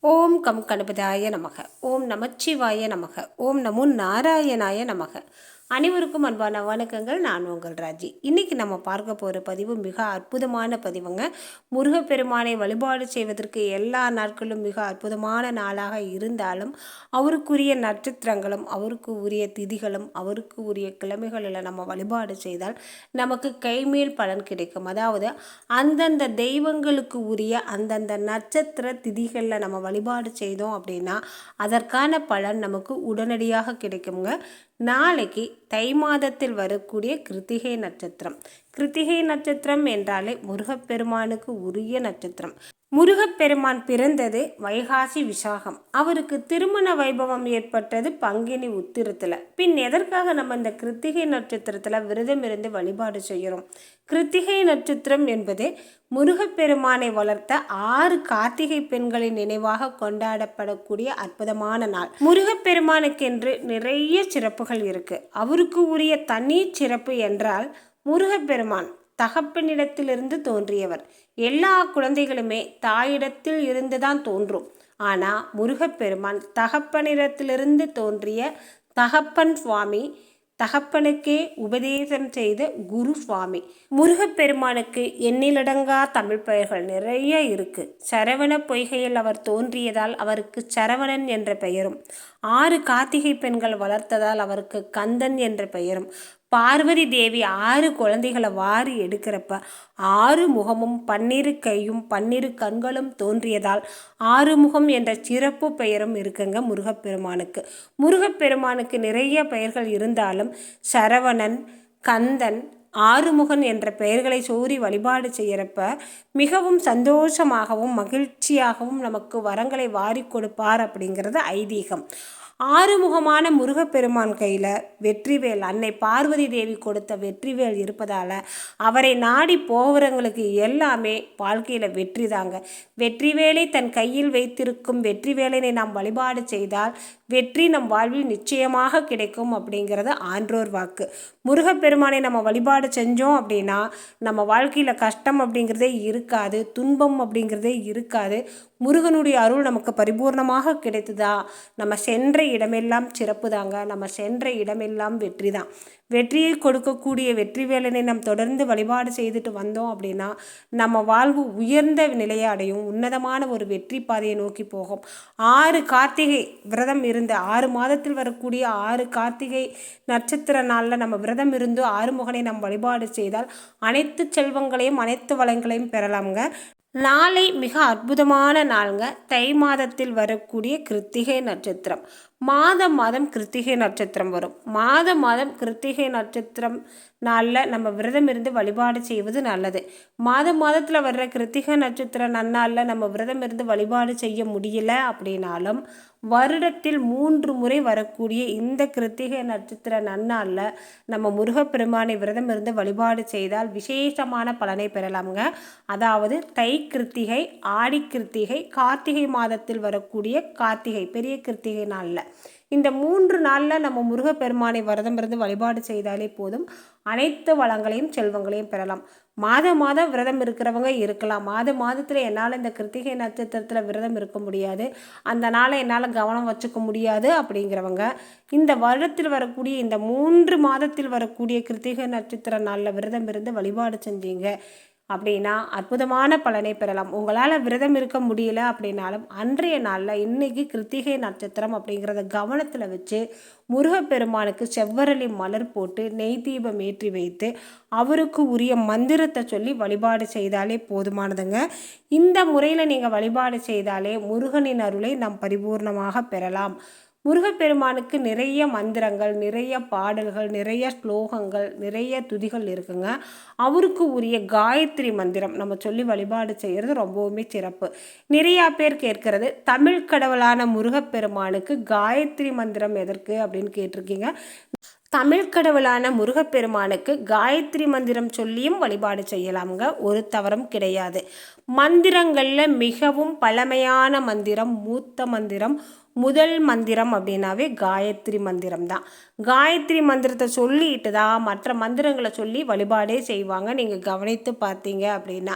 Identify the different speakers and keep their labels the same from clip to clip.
Speaker 1: ஓம் come கணபதாய நமக. ஓம் நமச்சிவாய நமக. ஓம் நமோ நாராயணாய நமக. அனைவருக்கும் அன்பான வணக்கங்கள். நான் உங்கள் ராஜி. இன்றைக்கி நம்ம பார்க்க போகிற பதிவு மிக அற்புதமான பதிவுங்க. முருகப்பெருமானை வழிபாடு செய்வதற்கு எல்லா நாட்களும் மிக அற்புதமான நாளாக இருந்தாலும் அவருக்குரிய நட்சத்திரங்களும் அவருக்கு உரிய திதிகளும் அவருக்கு உரிய கிழமைகளில் நம்ம வழிபாடு செய்தால் நமக்கு கைமேல் பலன் கிடைக்கும். அதாவது அந்தந்த தெய்வங்களுக்கு உரிய அந்தந்த நட்சத்திர திதிகளில் நம்ம வழிபாடு செய்தோம் அப்படின்னா அதற்கான பலன் நமக்கு உடனடியாக கிடைக்குங்க. நாளைக்கு தை மாதத்தில் வரக்கூடிய கிருத்திகை நட்சத்திரம். கிருத்திகை நட்சத்திரம் என்றாலே முருகப்பெருமானுக்கு உரிய நட்சத்திரம். முருகப்பெருமான் பிறந்தது வைகாசி விசாகம். அவருக்கு திருமண வைபவம் ஏற்பட்டது பங்கினி உத்திரத்தில். பின் எதற்காக நம்ம இந்த கிருத்திகை நட்சத்திரத்தில் விரதம் இருந்து வழிபாடு செய்கிறோம்? கிருத்திகை நட்சத்திரம் என்பது முருகப்பெருமானை வளர்த்த 6 கார்த்திகை பெண்களின் நினைவாக கொண்டாடப்படக்கூடிய அற்புதமான நாள். முருகப்பெருமானுக்கென்று நிறைய சிறப்புகள் இருக்கு. அவருக்கு உரிய தனி சிறப்பு என்றால் முருகப்பெருமான் தகப்பனிடத்திலிருந்து தோன்றியவர். எல்லா குழந்தைகளுமே தாயிடத்தில் இருந்துதான் தோன்றும். ஆனால் முருகப்பெருமான் தகப்பனிடத்திலிருந்து தோன்றிய தகப்பன் சுவாமி, தகப்பனுக்கே உபதேசம் செய்த குரு சுவாமி. முருகப்பெருமானுக்கு எண்ணிலடங்கா தமிழ் பெயர்கள் நிறைய இருக்கு. சரவண பொய்கையில் அவர் தோன்றியதால் அவருக்கு சரவணன் என்ற பெயரும், 6 கார்த்திகை பெண்கள் வளர்த்ததால் அவருக்கு கந்தன் என்ற பெயரும், பார்வதி தேவி 6 குழந்தைகளை வாரி எடுக்கிறப்ப 6 முகமும் 12 கையும் 12 கண்களும் தோன்றியதால் 6 முகம் என்ற சிறப்பு பெயரும் இருக்குங்க முருகப்பெருமானுக்கு. முருகப்பெருமானுக்கு நிறைய பெயர்கள் இருந்தாலும் சரவணன், கந்தன், ஆறுமுகன் என்ற பெயர்களை சூறி வழிபாடு செய்கிறப்ப மிகவும் சந்தோஷமாகவும் மகிழ்ச்சியாகவும் நமக்கு வரங்களை வாரி கொடுப்பார் அப்படிங்கிறது ஐதீகம். ஆறுமுகமான முருகப்பெருமான் கையில் வெற்றிவேல், அன்னை பார்வதி தேவி கொடுத்த வெற்றிவேல் இருப்பதால் அவரை நாடி போகிறவங்களுக்கு எல்லாமே வாழ்க்கையில் வெற்றி தாங்க. வெற்றிவேலை தன் கையில் வைத்திருக்கும் வெற்றிவேலனை நாம் வழிபாடு செய்தால் வெற்றி நம் வாழ்வில் நிச்சயமாக கிடைக்கும் அப்படிங்கிறது ஆன்றோர் வாக்கு. முருகப்பெருமானை நம்ம வழிபாடு செஞ்சோம் அப்படின்னா நம்ம வாழ்க்கையில் கஷ்டம் அப்படிங்கிறதே இருக்காது, துன்பம் அப்படிங்கிறதே இருக்காது. முருகனுடைய அருள் நமக்கு பரிபூர்ணமாக கிடைத்துதா நம்ம சென்ற இடமெல்லாம் சிறப்பு தாங்க. நம்ம சென்ற இடமெல்லாம் வெற்றி தான். வெற்றியை கொடுக்கக்கூடிய வெற்றி வேலனை நாம் தொடர்ந்து வழிபாடு செய்துட்டு வந்தோம் அப்படின்னா நம்ம வாழ்வு உயர்ந்த நிலையை அடையும், உன்னதமான ஒரு வெற்றி பாதையை நோக்கி போகும். 6 கார்த்திகை விரதம் இருந்து 6 மாதத்தில் வரக்கூடிய 6 கார்த்திகை நட்சத்திர நாளில் நம்ம விரதம் இருந்து ஆறுமுகனை நாம் வழிபாடு செய்தால் அனைத்து செல்வங்களையும் அனைத்து வளங்களையும் பெறலாம்ங்க. நாளை மிக அற்புதமான நாளுங்க. தை மாதத்தில் வரக்கூடிய கிருத்திகை நட்சத்திரம். மாதம் கிருத்திகை நட்சத்திரம் வரும். மாதம் கிருத்திகை நட்சத்திரம் நாளில் நம்ம விரதம் இருந்து வழிபாடு செய்வது நல்லது. மாதத்தில் வர்ற கிருத்திகை நட்சத்திர நன்னாளில் நம்ம விரதம் இருந்து வழிபாடு செய்ய முடியல அப்படின்னாலும் வருடத்தில் 3 முறை வரக்கூடிய இந்த கிருத்திகை நட்சத்திர நன்னாளில் நம்ம முருகப்பெருமானை விரதம் இருந்து வழிபாடு செய்தால் விசேஷமான பலனை பெறலாம்ங்க. அதாவது தை கிருத்திகை, ஆடி கிருத்திகை, கார்த்திகை மாதத்தில் வரக்கூடிய கார்த்திகை பெரிய கிருத்திகை நாளில் இந்த 3 நாளில் நம்ம முருகப்பெருமானை விரதம் இருந்து வழிபாடு செய்தாலே போதும், அனைத்து வளங்களையும் செல்வங்களையும் பெறலாம். மாதம் விரதம் இருக்கிறவங்க இருக்கலாம். மாதத்தில் என்னால் இந்த கிருத்திகை நட்சத்திரத்தில் விரதம் இருக்க முடியாது, அந்த நாளை என்னால் கவனம் வச்சுக்க முடியாது அப்படிங்கிறவங்க இந்த வருடத்தில் வரக்கூடிய இந்த 3 மாதத்தில் வரக்கூடிய கிருத்திகை நட்சத்திர நாளில் விரதம் இருந்து வழிபாடு செஞ்சீங்க அப்படின்னா அற்புதமான பலனை பெறலாம். உங்களால் விரதம் இருக்க முடியல அப்படின்னாலும் அன்றைய நாளில் இன்னைக்கு கிருத்திகை நட்சத்திரம் அப்படிங்கிறத கவனத்தில் வச்சு முருகப்பெருமானுக்கு செவ்வரளி மலர் போட்டு நெய் தீபம் ஏற்றி வைத்து அவருக்கு உரிய மந்திரத்தை சொல்லி வழிபாடு செய்தாலே போதுமானதுங்க. இந்த முறையில் நீங்கள் வழிபாடு செய்தாலே முருகனின் அருளை நாம் பரிபூர்ணமாக பெறலாம். முருகப்பெருமானுக்கு நிறைய மந்திரங்கள், நிறைய பாடல்கள், நிறைய ஸ்லோகங்கள், நிறைய துதிகள் இருக்குங்க. அவருக்கு உரிய காயத்ரி மந்திரம் நம்ம சொல்லி வழிபாடு செய்கிறது ரொம்பவுமே சிறப்பு. நிறையா பேர் கேட்கறது தமிழ் கடவுளான முருகப்பெருமானுக்கு காயத்ரி மந்திரம் எதற்கு அப்படின்னு கேட்டிருக்கீங்க. தமிழ் கடவுளான முருகப்பெருமானுக்கு காயத்ரி மந்திரம் சொல்லியும் வழிபாடு செய்யலாமுங்க, ஒரு தவறும் கிடையாது. மந்திரங்களில் மிகவும் பழமையான மந்திரம், மூத்த மந்திரம், முதல் மந்திரம் அப்படின்னாவே காயத்ரி மந்திரம் தான். காயத்ரி மந்திரத்தை சொல்லிட்டு தான் மற்ற மந்திரங்களை சொல்லி வழிபாடே செய்வாங்க. நீங்கள் கவனித்து பார்த்தீங்க அப்படின்னா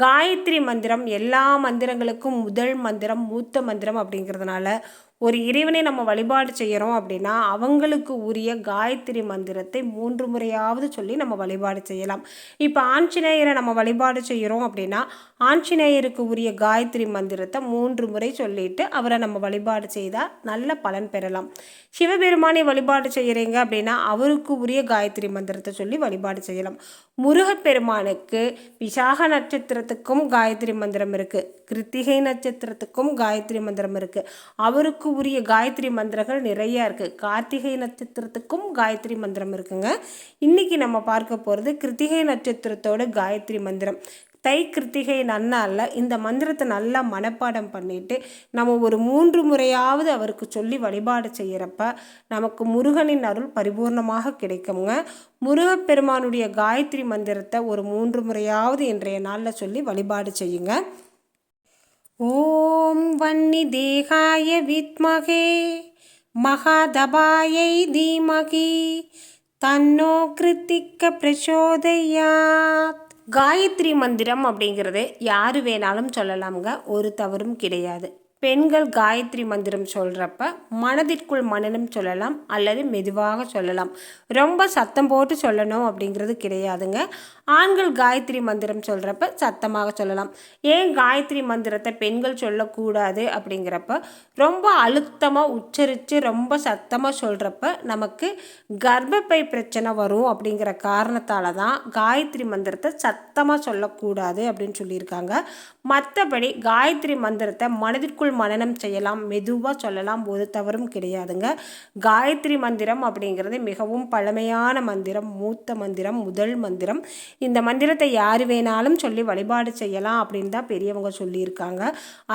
Speaker 1: காயத்ரி மந்திரம் எல்லா மந்திரங்களுக்கும் முதல் மந்திரம், மூத்த மந்திரம் அப்படிங்கிறதுனால ஒரு இறைவனை நம்ம வழிபாடு செய்கிறோம் அப்படின்னா அவங்களுக்கு உரிய காயத்ரி மந்திரத்தை 3 முறையாவது சொல்லி நம்ம வழிபாடு செய்யலாம். இப்போ ஆஞ்சநேயரை நம்ம வழிபாடு செய்கிறோம் அப்படின்னா ஆஞ்சநேயருக்கு உரிய காயத்ரி மந்திரத்தை 3 முறை சொல்லிட்டு அவரை நம்ம வழிபாடு செய்தால் நல்ல பலன் பெறலாம். சிவபெருமானை வழிபாடு செய்கிறீங்க அப்படின்னா அவருக்கு உரிய காயத்ரி மந்திரத்தை சொல்லி வழிபாடு செய்யலாம். முருகப்பெருமானுக்கு விசாக நட்சத்திரத்துக்கும் காயத்ரி மந்திரம் இருக்குது, கிருத்திகை நட்சத்திரத்துக்கும் காயத்ரி மந்திரம் இருக்குது. அவருக்கு உரிய காயத்ரி மந்திரங்கள் நிறைய இருக்குது. கார்த்திகை நட்சத்திரத்துக்கும் காயத்ரி மந்திரம் இருக்குங்க. இன்றைக்கி நம்ம பார்க்க போகிறது கிருத்திகை நட்சத்திரத்தோட காயத்ரி மந்திரம். தை கிருத்திகை நன்னாளில் இந்த மந்திரத்தை நல்லா மனப்பாடம் பண்ணிட்டு நம்ம ஒரு 3 முறையாவது அவருக்கு சொல்லி வழிபாடு செய்கிறப்ப நமக்கு முருகனின் அருள் பரிபூர்ணமாக கிடைக்குங்க. முருகப்பெருமானுடைய காயத்ரி மந்திரத்தை ஒரு 3 முறையாவது இன்றைய நாளில் சொல்லி வழிபாடு செய்யுங்க. ஓம் வன்னி தேகாய வித்மகே மகாதபாயை தீமகி தன்னோ கிருத்திக்க பிரச்சோதயாத். காயத்ரி மந்திரம் அப்படிங்கிறது யார் வேணாலும் சொல்லலாமுங்க, ஒரு தவறும் கிடையாது. பெண்கள் காயத்ரி மந்திரம் சொல்கிறப்ப மனதிற்குள் மனனம் சொல்லலாம் அல்லது மெதுவாக சொல்லலாம். ரொம்ப சத்தம் போட்டு சொல்லணும் அப்படிங்கிறது கிடையாதுங்க. ஆண்கள் காயத்ரி மந்திரம் சொல்கிறப்ப சத்தமாக சொல்லலாம். ஏன் காயத்ரி மந்திரத்தை பெண்கள் சொல்லக்கூடாது அப்படிங்கிறப்ப ரொம்ப அழுத்தமாக உச்சரித்து ரொம்ப சத்தமாக சொல்கிறப்ப நமக்கு கர்ப்பப்பை பிரச்சனை வரும் அப்படிங்கிற காரணத்தால் தான் காயத்ரி மந்திரத்தை சத்தமாக சொல்லக்கூடாது அப்படின்னு சொல்லியிருக்காங்க. மற்றபடி காயத்ரி மந்திரத்தை மனதிற்குள் மனனம் செய்யலாம், மெதுவாக சொல்லலாம், ஒரு தவறும் கிடையாதுங்க. காயத்ரி மந்திரம் அப்படிங்கிறது மிகவும் பழமையான மந்திரம், மூத்த மந்திரம், முதல் மந்திரம். இந்த மந்திரத்தை யார் வேணாலும் சொல்லி வழிபாடு செய்யலாம் அப்படின்னு தான் பெரியவங்க சொல்லியிருக்காங்க.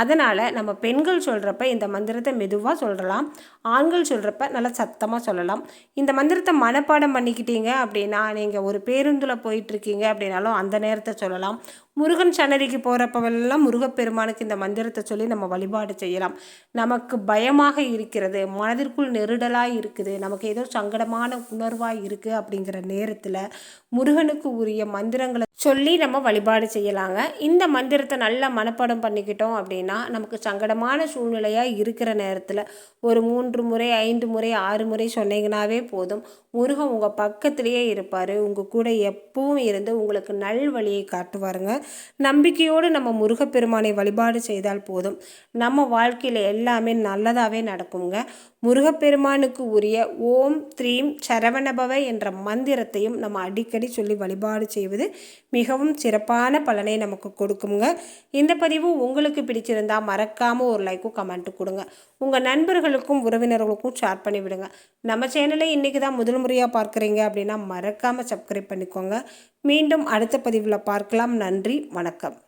Speaker 1: அதனால் நம்ம பெண்கள் சொல்கிறப்ப இந்த மந்திரத்தை மெதுவாக சொல்லலாம், ஆண்கள் சொல்கிறப்ப நல்லா சத்தமாக சொல்லலாம். இந்த மந்திரத்தை மனப்பாடம் பண்ணிக்கிட்டீங்க அப்படின்னா நீங்கள் ஒரு பேருந்தில் போயிட்டுருக்கீங்க அப்படின்னாலும் அந்த நேரத்தை சொல்லலாம். முருகன் சன்னதிக்கு போகிறப்பவெல்லாம் முருகப்பெருமானுக்கு இந்த மந்திரத்தை சொல்லி நம்ம வழிபாடு செய்யலாம். நமக்கு பயமாக இருக்கிறது, மனதிற்குள் நெருடலாக இருக்குது, நமக்கு ஏதோ சங்கடமான உணர்வாக இருக்குது அப்படிங்கிற நேரத்தில் முருகனுக்கு உரிய மந்திரங்களை சொல்லி நம்ம வழிபாடு செய்யலாங்க. இந்த மந்திரத்தை நல்லா மனப்பாடம் பண்ணிக்கிட்டோம் அப்படின்னா நமக்கு சங்கடமான சூழ்நிலையாக இருக்கிற நேரத்தில் ஒரு 3 முறை 5 முறை 6 முறை சொன்னீங்கன்னாவே போதும். முருகன் உங்கள் பக்கத்திலேயே இருப்பார், உங்கள் கூட எப்பவும் இருந்து உங்களுக்கு நல்வழியை காட்டுவாருங்க. நம்பிக்கையோடு நம்ம முருகப்பெருமானை வழிபாடு செய்தால் போதும், நம்ம வாழ்க்கையில் எல்லாமே நல்லதாகவே நடக்குங்க. முருகப்பெருமானுக்கு உரிய ஓம் த்ரீம் சரவணபவ என்ற மந்திரத்தையும் நம்ம அடிக்கடி சொல்லி வழிபாடு செய்வது மிகவும் சிறப்பான பலனை நமக்கு கொடுக்குங்க. இந்த பதிவு உங்களுக்கு பிடிச்சிருந்தால் மறக்காமல் ஒரு லைக்கும் கமெண்ட்டு கொடுங்க. உங்கள் நண்பர்களுக்கும் உறவினர்களுக்கும் ஷேர் பண்ணி விடுங்க. நம்ம சேனலை இன்றைக்கி தான் முதல் முறையாக பார்க்குறீங்க அப்படின்னா மறக்காமல் சப்ஸ்கிரைப் பண்ணிக்கோங்க. மீண்டும் அடுத்த பதிவில் பார்க்கலாம். நன்றி, வணக்கம்.